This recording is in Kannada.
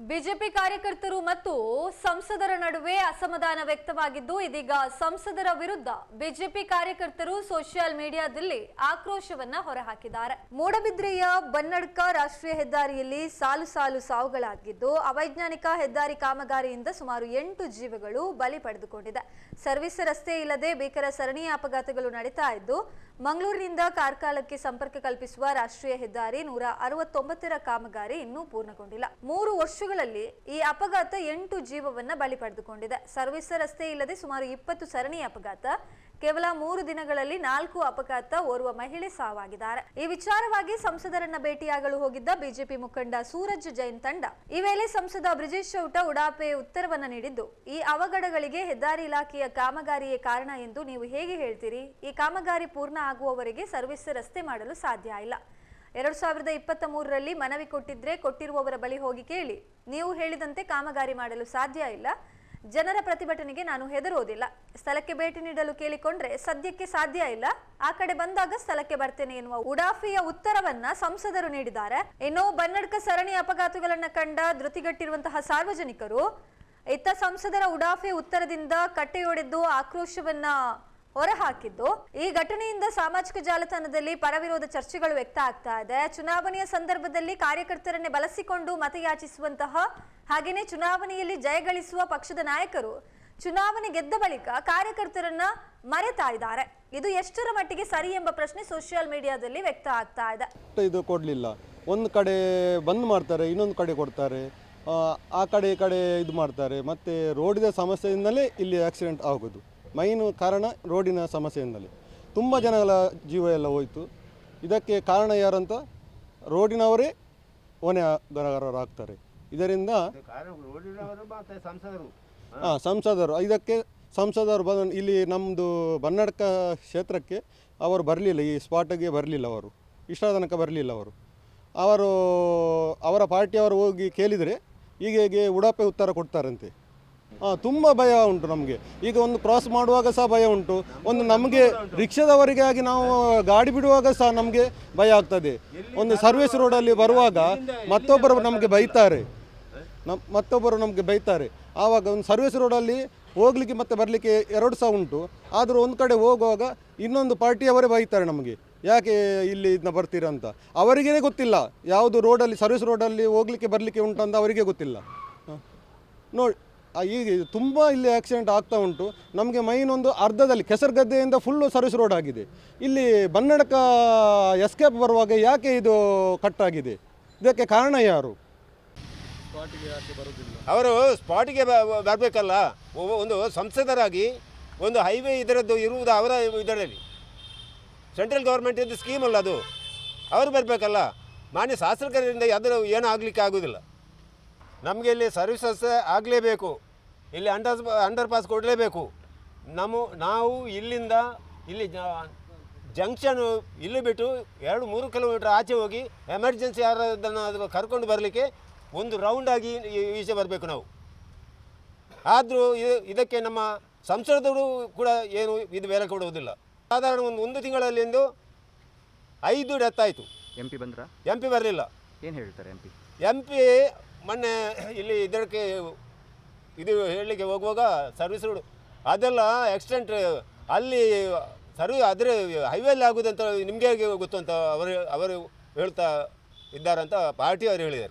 ಬಿಜೆಪಿ ಕಾರ್ಯಕರ್ತರು ಮತ್ತು ಸಂಸದರ ನಡುವೆ ಅಸಮಾಧಾನ ವ್ಯಕ್ತವಾಗಿದ್ದು ಇದೀಗ ಸಂಸದರ ವಿರುದ್ಧ ಬಿಜೆಪಿ ಕಾರ್ಯಕರ್ತರು ಸೋಷಿಯಲ್ ಮೀಡಿಯಾದಲ್ಲಿ ಆಕ್ರೋಶವನ್ನ ಹೊರಹಾಕಿದ್ದಾರೆ. ಮೂಡಬಿದ್ರೆಯ ಬನ್ನಡ್ಕ ರಾಷ್ಟ್ರೀಯ ಹೆದ್ದಾರಿಯಲ್ಲಿ ಸಾಲು ಸಾಲು ಸಾವುಗಳಾಗಿದ್ದು ಅವೈಜ್ಞಾನಿಕ ಹೆದ್ದಾರಿ ಕಾಮಗಾರಿಯಿಂದ ಸುಮಾರು 8 ಜೀವಗಳು ಬಲಿ ಪಡೆದುಕೊಂಡಿದೆ. ಸರ್ವಿಸ್ ರಸ್ತೆ ಇಲ್ಲದೆ ಭೀಕರ ಸರಣಿ ಅಪಘಾತಗಳು ನಡೀತಾ ಇದ್ದು ಮಂಗಳೂರಿನಿಂದ ಕಾರ್ಕಳಕ್ಕೆ ಸಂಪರ್ಕ ಕಲ್ಪಿಸುವ ರಾಷ್ಟ್ರೀಯ ಹೆದ್ದಾರಿ 169ರ ಕಾಮಗಾರಿ ಇನ್ನೂ ಪೂರ್ಣಗೊಂಡಿಲ್ಲ. 3 ವರ್ಷಗಳಲ್ಲಿ ಈ ಅಪಘಾತ 8 ಜೀವವನ್ನ ಬಲಿ ಪಡೆದುಕೊಂಡಿದೆ. ಸರ್ವಿಸ್ ರಸ್ತೆ ಇಲ್ಲದೆ ಸುಮಾರು 20 ಸರಣಿ ಅಪಘಾತ, ಕೇವಲ 3 ದಿನಗಳಲ್ಲಿ 4 ಅಪಘಾತ, ಓರ್ವ ಮಹಿಳೆ ಸಾವಾಗಿದ್ದಾರೆ. ಈ ವಿಚಾರವಾಗಿ ಸಂಸದರನ್ನ ಭೇಟಿಯಾಗಲು ಹೋಗಿದ್ದ ಬಿಜೆಪಿ ಮುಖಂಡ ಸೂರಜ್ ಜೈನ್ ತಂಡ ಈ ವೇಳೆ ಸಂಸದ ಬ್ರಿಜೇಶ್ ಚೌಟ ಉಡಾಪೆ ಉತ್ತರವನ್ನ ನೀಡಿದ್ದು, ಈ ಅವಘಡಗಳಿಗೆ ಹೆದ್ದಾರಿ ಇಲಾಖೆಯ ಕಾಮಗಾರಿಯೇ ಕಾರಣ ಎಂದು ನೀವು ಹೇಗೆ ಹೇಳ್ತೀರಿ? ಈ ಕಾಮಗಾರಿ ಪೂರ್ಣ ಆಗುವವರೆಗೆ ಸರ್ವಿಸ್ ರಸ್ತೆ ಮಾಡಲು ಸಾಧ್ಯ ಇಲ್ಲ. 2023ರಲ್ಲಿ ಮನವಿ ಕೊಟ್ಟಿದ್ರೆ ಕೊಟ್ಟಿರುವವರ ಬಳಿ ಹೋಗಿ ಕೇಳಿ. ನೀವು ಹೇಳಿದಂತೆ ಕಾಮಗಾರಿ ಮಾಡಲು ಸಾಧ್ಯ ಇಲ್ಲ. ಜನರ ಪ್ರತಿಭಟನೆಗೆ ನಾನು ಹೆದರೋದಿಲ್ಲ. ಸ್ಥಳಕ್ಕೆ ಭೇಟಿ ನೀಡಲು ಕೇಳಿಕೊಂಡ್ರೆ ಸದ್ಯಕ್ಕೆ ಸಾಧ್ಯ ಇಲ್ಲ. ಆ ಕಡೆ ಬಂದಾಗ ಸ್ಥಳಕ್ಕೆ ಬರ್ತೇನೆ ಎನ್ನುವ ಉಡಾಫಿಯ ಉತ್ತರವನ್ನ ಸಂಸದರು ನೀಡಿದ್ದಾರೆ. ಇನ್ನು ಬನ್ನಡ್ಕ ಸರಣಿ ಅಪಘಾತಗಳನ್ನ ಕಂಡ ಧೃತಿಗಟ್ಟಿರುವಂತಹ ಸಾರ್ವಜನಿಕರು ಇತ್ತ ಸಂಸದರ ಉಡಾಫಿ ಉತ್ತರದಿಂದ ಕಟ್ಟೆಯೊಡೆದು ಆಕ್ರೋಶವನ್ನ ಹೊರಹಾಕಿದ್ದು, ಈ ಘಟನೆಯಿಂದ ಸಾಮಾಜಿಕ ಜಾಲತಾಣದಲ್ಲಿ ಪರವಿರೋಧ ಚರ್ಚೆಗಳು ವ್ಯಕ್ತ ಆಗ್ತಾ ಇದೆ. ಚುನಾವಣೆಯ ಸಂದರ್ಭದಲ್ಲಿ ಕಾರ್ಯಕರ್ತರನ್ನೇ ಬಳಸಿಕೊಂಡು ಮತಯಾಚಿಸುವಂತಹ ಹಾಗೇನೆ ಚುನಾವಣೆಯಲ್ಲಿ ಜಯಗಳಿಸುವ ಪಕ್ಷದ ನಾಯಕರು ಚುನಾವಣೆ ಗೆದ್ದ ಬಳಿಕ ಕಾರ್ಯಕರ್ತರನ್ನ ಮರೆತಾ ಇದ್ದಾರೆ. ಇದು ಎಷ್ಟರ ಮಟ್ಟಿಗೆ ಸರಿ ಎಂಬ ಪ್ರಶ್ನೆ ಸೋಷಿಯಲ್ ಮೀಡಿಯಾದಲ್ಲಿ ವ್ಯಕ್ತ ಆಗ್ತಾ ಇದೆ. ಇದು ಕೊಡಲಿಲ್ಲ, ಒಂದು ಕಡೆ ಬಂದ್ ಮಾಡ್ತಾರೆ, ಇನ್ನೊಂದು ಕಡೆ ಕೊಡ್ತಾರೆ, ಆ ಕಡೆ ಈ ಕಡೆ ಇದು ಮಾಡ್ತಾರೆ. ಮತ್ತು ರೋಡಿನ ಸಮಸ್ಯೆಯಿಂದಲೇ ಇಲ್ಲಿ ಆಕ್ಸಿಡೆಂಟ್ ಆಗೋದು. ಮೈನ್ ಕಾರಣ ರೋಡಿನ ಸಮಸ್ಯೆಯಿಂದಲೇ ತುಂಬ ಜನಗಳ ಜೀವ ಎಲ್ಲ ಹೋಯಿತು. ಇದಕ್ಕೆ ಕಾರಣ ಯಾರಂತ ರೋಡಿನವರೇ ಹೊಣೆಗಾರರಾಗ್ತಾರೆ. ಇದರಿಂದ ಸಂಸದರು ಇದಕ್ಕೆ ಸಂಸದರು ಇಲ್ಲಿ ನಮ್ಮದು ಬನ್ನಡ್ಕ ಕ್ಷೇತ್ರಕ್ಕೆ ಅವರು ಬರಲಿಲ್ಲ, ಈ ಸ್ಪಾಟಿಗೆ ಬರಲಿಲ್ಲ. ಅವರು ಇಷ್ಟ ತನಕ ಬರಲಿಲ್ಲ. ಅವರು ಅವರ ಪಾರ್ಟಿಯವರು ಹೋಗಿ ಕೇಳಿದರೆ ಹೀಗೆ ಉಡಾಪೆ ಉತ್ತರ ಕೊಡ್ತಾರಂತೆ. ತುಂಬ ಭಯ ಉಂಟು ನಮಗೆ. ಈಗ ಒಂದು ಕ್ರಾಸ್ ಮಾಡುವಾಗ ಸಹ ಭಯ ಉಂಟು. ಒಂದು ನಮಗೆ ರಿಕ್ಷಾದವರಿಗೆ ಆಗಿ ನಾವು ಗಾಡಿ ಬಿಡುವಾಗ ಸಹ ನಮಗೆ ಭಯ ಆಗ್ತದೆ. ಒಂದು ಸರ್ವಿಸ್ ರೋಡಲ್ಲಿ ಬರುವಾಗ ಮತ್ತೊಬ್ಬರು ನಮಗೆ ಬೈತಾರೆ. ಆವಾಗ ಒಂದು ಸರ್ವಿಸ್ ರೋಡಲ್ಲಿ ಹೋಗ್ಲಿಕ್ಕೆ ಮತ್ತು ಬರಲಿಕ್ಕೆ 2 ಸಹ ಉಂಟು. ಆದರೂ ಒಂದು ಕಡೆ ಹೋಗುವಾಗ ಇನ್ನೊಂದು ಪಾರ್ಟಿಯವರೇ ಬೈತಾರೆ ನಮಗೆ, ಯಾಕೆ ಇಲ್ಲಿ ಇದನ್ನ ಬರ್ತೀರಾ ಅಂತ. ಅವರಿಗೇ ಗೊತ್ತಿಲ್ಲ ಯಾವುದು ರೋಡಲ್ಲಿ ಸರ್ವಿಸ್ ರೋಡಲ್ಲಿ ಹೋಗ್ಲಿಕ್ಕೆ ಬರಲಿಕ್ಕೆ ಉಂಟಂತ ಅವರಿಗೆ ಗೊತ್ತಿಲ್ಲ. ನೋಡಿ ಈಗ ತುಂಬ ಇಲ್ಲಿ ಆಕ್ಸಿಡೆಂಟ್ ಆಗ್ತಾ ಉಂಟು. ನಮಗೆ ಮೈನ್ ಒಂದು ಅರ್ಧದಲ್ಲಿ ಕೆಸರುಗದ್ದೆಯಿಂದ ಫುಲ್ಲು ಸರ್ವಿಸ್ ರೋಡ್ ಆಗಿದೆ. ಇಲ್ಲಿ ಬನ್ನಡ್ಕ ಎಸ್ಕೇಪ್ ಬರುವಾಗ ಯಾಕೆ ಇದು ಕಟ್ಟಾಗಿದೆ? ಇದಕ್ಕೆ ಕಾರಣ ಯಾರು? ಅವರು ಸ್ಪಾಟಿಗೆ ಬರಬೇಕಲ್ಲ. ಒಂದು ಸಂಸದರಾಗಿ ಒಂದು ಹೈವೇ ಇದರದ್ದು ಇರುವುದು ಅವರ ಇದರಲ್ಲಿ, ಸೆಂಟ್ರಲ್ ಗೌರ್ಮೆಂಟಿಂದ ಸ್ಕೀಮ್ ಅಲ್ಲ ಅದು. ಅವರು ಬರಬೇಕಲ್ಲ. ಮಾನ್ಯ ಶಾಸಕರಿಂದ ಅದರ ಏನೂ ಆಗಲಿಕ್ಕೆ ಆಗೋದಿಲ್ಲ. ನಮಗೆ ಇಲ್ಲಿ ಸರ್ವಿಸಸ್ ಆಗಲೇಬೇಕು, ಇಲ್ಲಿ ಅಂಡರ್ ಪಾಸ್ ಕೊಡಲೇಬೇಕು. ನಾವು ಇಲ್ಲಿಂದ ಇಲ್ಲಿ ಜಂಕ್ಷನು ಇಲ್ಲಿ ಬಿಟ್ಟು 2-3 ಕಿಲೋಮೀಟ್ರ್ ಆಚೆ ಹೋಗಿ ಎಮರ್ಜೆನ್ಸಿ ಯಾರದನ್ನು ಕರ್ಕೊಂಡು ಬರಲಿಕ್ಕೆ ಒಂದು ರೌಂಡಾಗಿ ಈಚೆ ಬರಬೇಕು ನಾವು. ಆದರೂ ಇದಕ್ಕೆ ನಮ್ಮ ಸಂಸದರು ಕೂಡ ಏನು ಇದು ಬೆಲೆ ಕೊಡುವುದಿಲ್ಲ. ಸಾಧಾರಣ ಒಂದು ತಿಂಗಳಲ್ಲಿ 5 ಡೆತ್ ಆಯಿತು. ಎಂ ಪಿ ಬರಲಿಲ್ಲ. ಏನು ಹೇಳ್ತಾರೆ ಎಂ ಪಿ ಮೊನ್ನೆ ಇಲ್ಲಿ ಇದಕ್ಕೆ ಇದು ಹೇಳಲಿಕ್ಕೆ ಹೋಗುವಾಗ ಸರ್ವಿಸ್ ರೋಡ್ ಅದೆಲ್ಲ ಆಕ್ಸಿಡೆಂಟ್ ಅಲ್ಲಿ ಅದರ ಹೈವೇಲಿ ಆಗೋದಂತ ನಿಮಗೆ ಗೊತ್ತು ಅಂತ ಅವರು ಹೇಳ್ತಾ ಇದ್ದಾರಂತ ಪಾರ್ಟಿಯವರು ಹೇಳಿದರು.